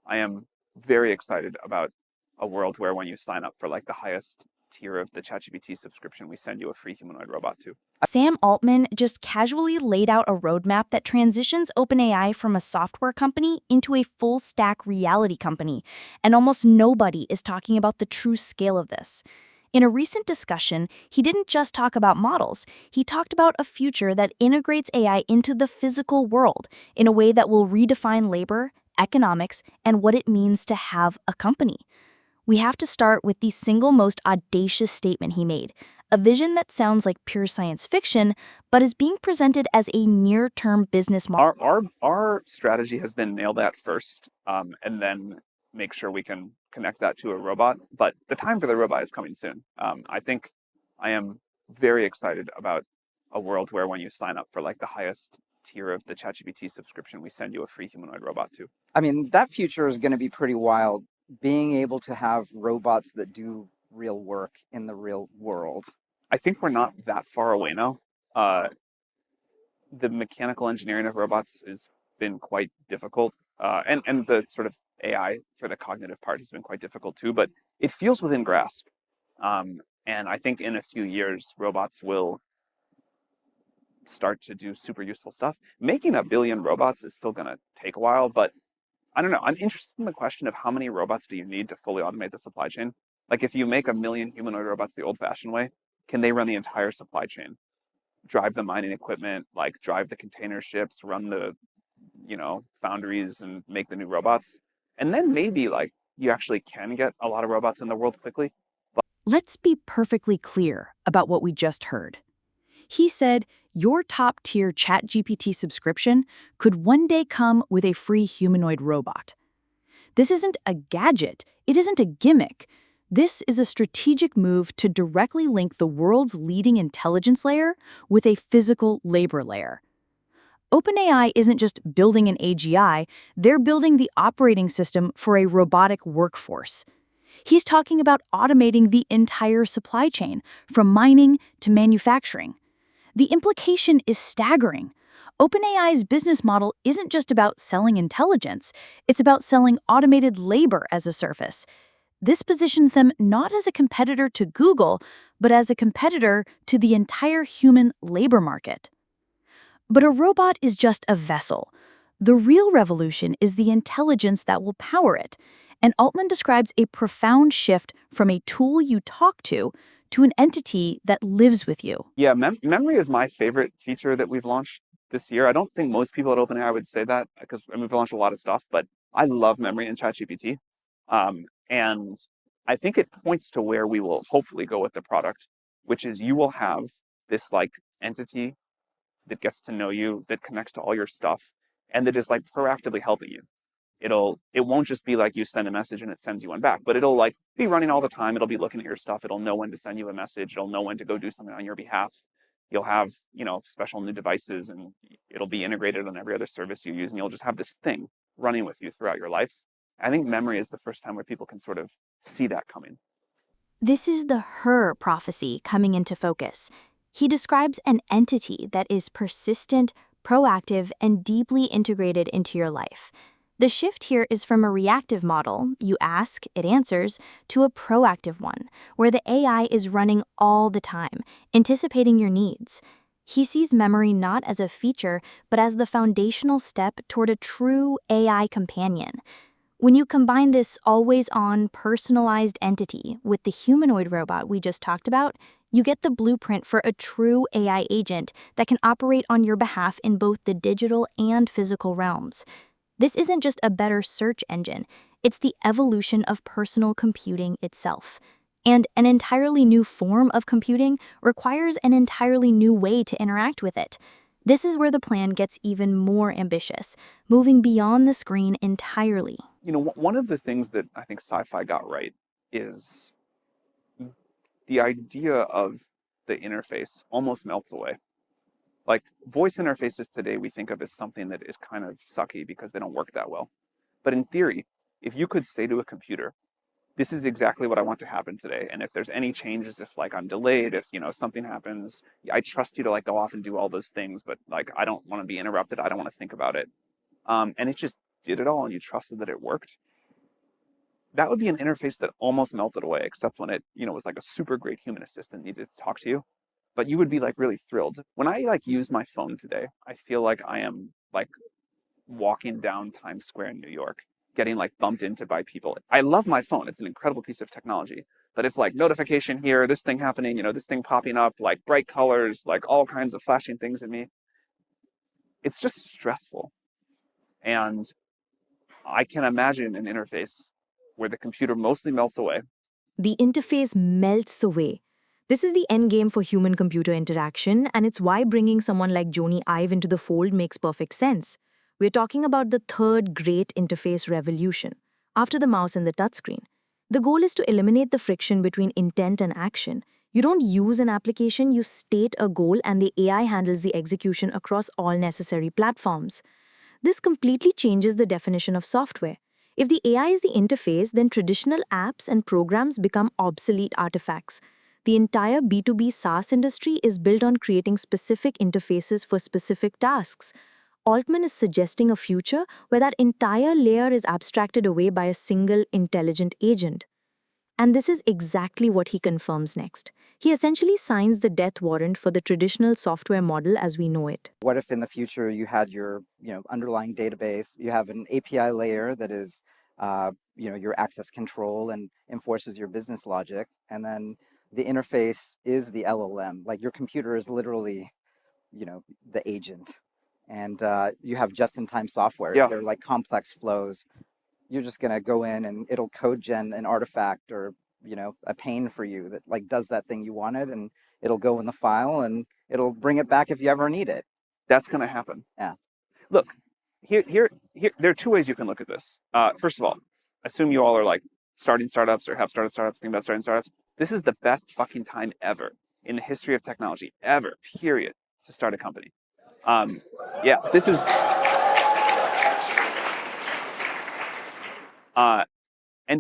I am very excited about a world where when you sign up for like the highest tier of the ChatGPT subscription, we send you a free humanoid robot too. Sam Altman just casually laid out a roadmap that transitions OpenAI from a software company into a full-stack reality company, and almost nobody is talking about the true scale of this. In a recent discussion, he didn't just talk about models, he talked about a future that integrates AI into the physical world in a way that will redefine labor, economics, and what it means to have a company. We have to start with the single most audacious statement he made, a vision that sounds like pure science fiction, but is being presented as a near-term business model. Our strategy has been nail that first, and then make sure we can connect that to a robot. But the time for the robot is coming soon. I think I am very excited about a world where when you sign up for like the highest tier of the ChatGPT subscription, we send you a free humanoid robot too. I mean, that future is going to be pretty wild. Being able to have robots that do real work in the real world. I think we're not that far away now. The mechanical engineering of robots has been quite difficult, and the sort of AI for the cognitive part has been quite difficult too. But it feels within grasp, and I think in a few years, robots will start to do super useful stuff. Making a billion robots is still going to take a while, but I don't know. I'm interested in the question of how many robots do you need to fully automate the supply chain? Like if you make a million humanoid robots the old-fashioned way, can they run the entire supply chain? Drive the mining equipment, like drive the container ships, run the, foundries and make the new robots. And then maybe like you actually can get a lot of robots in the world quickly. Let's be perfectly clear about what we just heard. He said your top-tier ChatGPT subscription could one day come with a free humanoid robot. This isn't a gadget, it isn't a gimmick. This is a strategic move to directly link the world's leading intelligence layer with a physical labor layer. OpenAI isn't just building an AGI, they're building the operating system for a robotic workforce. He's talking about automating the entire supply chain, from mining to manufacturing. The implication is staggering. OpenAI's business model isn't just about selling intelligence, it's about selling automated labor as a service. This positions them not as a competitor to Google, but as a competitor to the entire human labor market. But a robot is just a vessel. The real revolution is the intelligence that will power it, and Altman describes a profound shift from a tool you talk to an entity that lives with you. Yeah, memory is my favorite feature that we've launched this year. I don't think most people at OpenAI would say that because we've launched a lot of stuff, but I love memory in ChatGPT. And I think it points to where we will hopefully go with the product, which is you will have this like entity that gets to know you, that connects to all your stuff, and that is like proactively helping you. It won't just be like you send a message and it sends you one back, but it'll like be running all the time. It'll be looking at your stuff. It'll know when to send you a message. It'll know when to go do something on your behalf. You'll have, special new devices and it'll be integrated on every other service you use. And you'll just have this thing running with you throughout your life. I think memory is the first time where people can sort of see that coming. This is the her prophecy coming into focus. He describes an entity that is persistent, proactive, and deeply integrated into your life. The shift here is from a reactive model, you ask, it answers, to a proactive one, where the AI is running all the time, anticipating your needs. He sees memory not as a feature, but as the foundational step toward a true AI companion. When you combine this always-on, personalized entity with the humanoid robot we just talked about, you get the blueprint for a true AI agent that can operate on your behalf in both the digital and physical realms. This isn't just a better search engine, it's the evolution of personal computing itself. And an entirely new form of computing requires an entirely new way to interact with it. This is where the plan gets even more ambitious, moving beyond the screen entirely. One of the things that I think sci-fi got right is the idea of the interface almost melts away. Like voice interfaces today we think of as something that is kind of sucky because they don't work that well. But in theory, if you could say to a computer, this is exactly what I want to happen today, and if there's any changes, if like I'm delayed, if something happens, I trust you to like go off and do all those things, but like I don't want to be interrupted, I don't want to think about it. And it just did it all and you trusted that it worked. that would be an interface that almost melted away, except when it, was like a super great human assistant needed to talk to you. But you would be like really thrilled. When I like use my phone today, I feel like I am like walking down Times Square in New York, getting like bumped into by people. I love my phone. It's an incredible piece of technology, but it's like notification here, this thing happening, this thing popping up, like bright colors, like all kinds of flashing things at me. It's just stressful. And I can imagine an interface where the computer mostly melts away. The interface melts away. This is the end game for human-computer interaction, and it's why bringing someone like Jony Ive into the fold makes perfect sense. We're talking about the third great interface revolution, after the mouse and the touchscreen. The goal is to eliminate the friction between intent and action. You don't use an application, you state a goal, and the AI handles the execution across all necessary platforms. This completely changes the definition of software. If the AI is the interface, then traditional apps and programs become obsolete artifacts. The entire B2B SaaS industry is built on creating specific interfaces for specific tasks. Altman is suggesting a future where that entire layer is abstracted away by a single intelligent agent. And this is exactly what he confirms next. He essentially signs the death warrant for the traditional software model as we know it. What if in the future you had your, underlying database, you have an API layer that is, your access control and enforces your business logic, and then the interface is the LLM. Like your computer is literally, the agent, and you have just-in-time software. Yeah, They're like complex flows. You're just going to go in and it'll code gen an artifact or a pane for you that like does that thing you wanted, and it'll go in the file and it'll bring it back if you ever need it. that's going to happen. Yeah. Look, here, there are two ways you can look at this. First of all, assume you all are like starting startups or have started startups, thinking about starting startups. This is the best fucking time ever in the history of technology, ever, period, to start a company. Yeah, this is.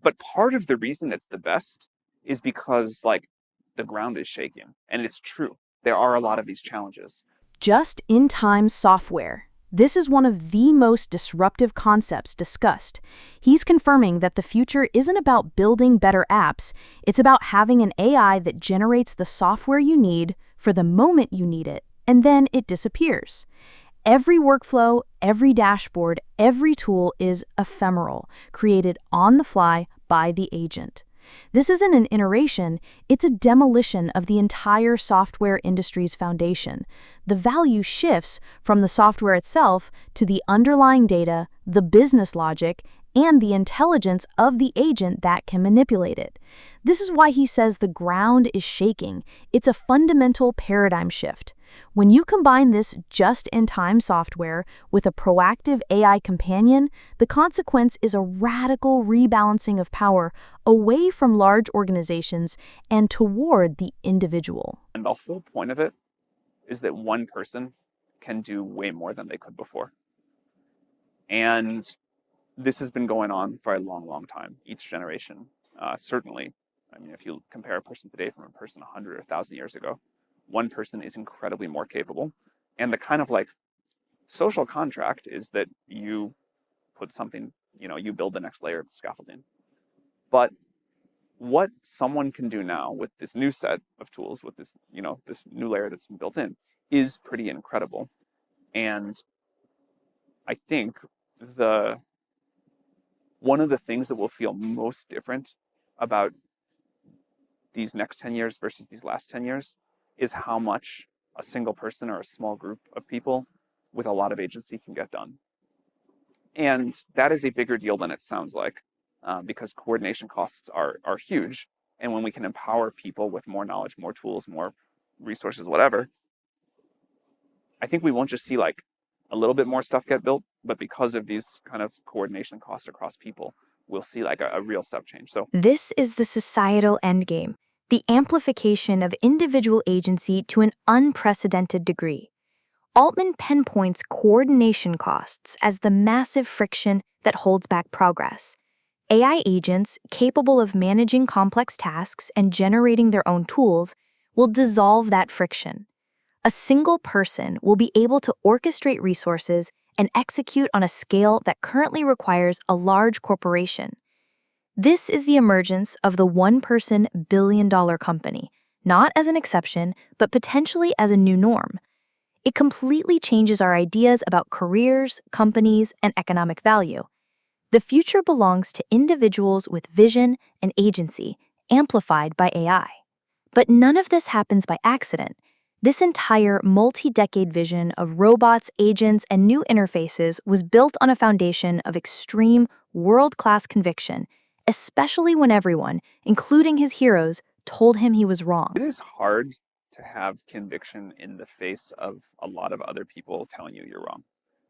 But part of the reason it's the best is because like the ground is shaking, and it's true. There are a lot of these challenges. Just-in-time software. This is one of the most disruptive concepts discussed. He's confirming that the future isn't about building better apps, it's about having an AI that generates the software you need for the moment you need it, and then it disappears. Every workflow, every dashboard, every tool is ephemeral, created on the fly by the agent. This isn't an iteration, it's a demolition of the entire software industry's foundation. The value shifts from the software itself to the underlying data, the business logic, and the intelligence of the agent that can manipulate it. This is why he says the ground is shaking. It's a fundamental paradigm shift. When you combine this just-in-time software with a proactive AI companion, the consequence is a radical rebalancing of power away from large organizations and toward the individual. And the whole point of it is that one person can do way more than they could before. And this has been going on for a long, long time, each generation. Certainly, I mean, if you compare a person today from a person 100 or 1,000 years ago, one person is incredibly more capable. And the kind of like social contract is that you put something, you build the next layer of the scaffolding. But what someone can do now with this new set of tools, with this, this new layer that's been built in, is pretty incredible. And I think one of the things that will feel most different about these next 10 years versus these last 10 years is how much a single person or a small group of people with a lot of agency can get done. And that is a bigger deal than it sounds like, because coordination costs are huge. And when we can empower people with more knowledge, more tools, more resources, whatever, I think we won't just see like a little bit more stuff get built, but because of these kind of coordination costs across people, we'll see like a real step change. So this is the societal endgame, the amplification of individual agency to an unprecedented degree. Altman pinpoints coordination costs as the massive friction that holds back progress. AI agents capable of managing complex tasks and generating their own tools will dissolve that friction. A single person will be able to orchestrate resources and execute on a scale that currently requires a large corporation. This is the emergence of the one-person billion-dollar company, not as an exception, but potentially as a new norm. It completely changes our ideas about careers, companies, and economic value. The future belongs to individuals with vision and agency, amplified by AI. But none of this happens by accident. This entire multi-decade vision of robots, agents, and new interfaces was built on a foundation of extreme, world-class conviction, especially when everyone, including his heroes, told him he was wrong. It is hard to have conviction in the face of a lot of other people telling you you're wrong.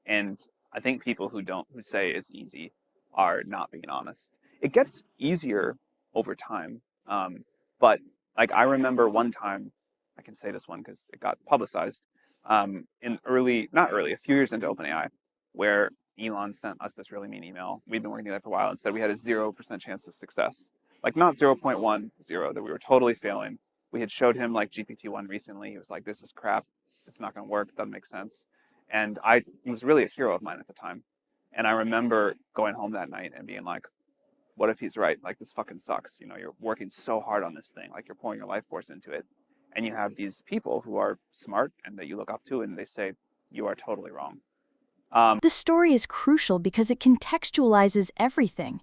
And I think people who say it's easy are not being honest. It gets easier over time. But like I remember one time, I can say this one because it got publicized, not early, a few years into OpenAI, where Elon sent us this really mean email. We'd been working together for a while and said we had a 0% chance of success. Like not 0.10, that we were totally failing. We had showed him like GPT-1 recently. He was like, this is crap. It's not going to work. It doesn't make sense. And he was really a hero of mine at the time. And I remember going home that night and being like, what if he's right? Like, this fucking sucks. You know, you're working so hard on this thing. Like, you're pouring your life force into it. And you have these people who are smart and that you look up to, and they say, you are totally wrong. This story is crucial because it contextualizes everything.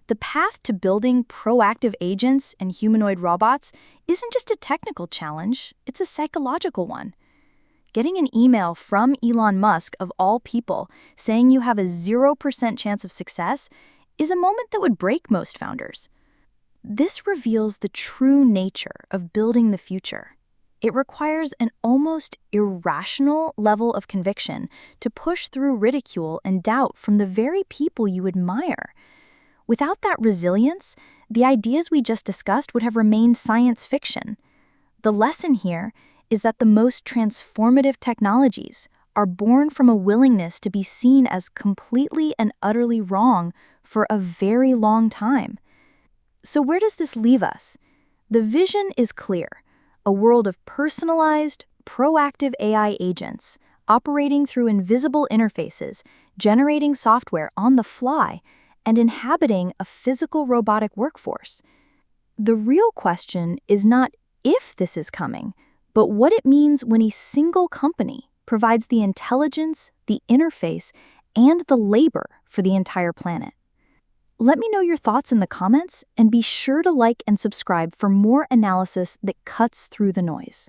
The path to building proactive agents and humanoid robots isn't just a technical challenge, it's a psychological one. Getting an email from Elon Musk, of all people, saying you have a 0% chance of success is a moment that would break most founders. This reveals the true nature of building the future. It requires an almost irrational level of conviction to push through ridicule and doubt from the very people you admire. Without that resilience, the ideas we just discussed would have remained science fiction. The lesson here is that the most transformative technologies are born from a willingness to be seen as completely and utterly wrong for a very long time. So where does this leave us? The vision is clear: a world of personalized, proactive AI agents operating through invisible interfaces, generating software on the fly, and inhabiting a physical robotic workforce. The real question is not if this is coming, but what it means when a single company provides the intelligence, the interface, and the labor for the entire planet. Let me know your thoughts in the comments, and be sure to like and subscribe for more analysis that cuts through the noise.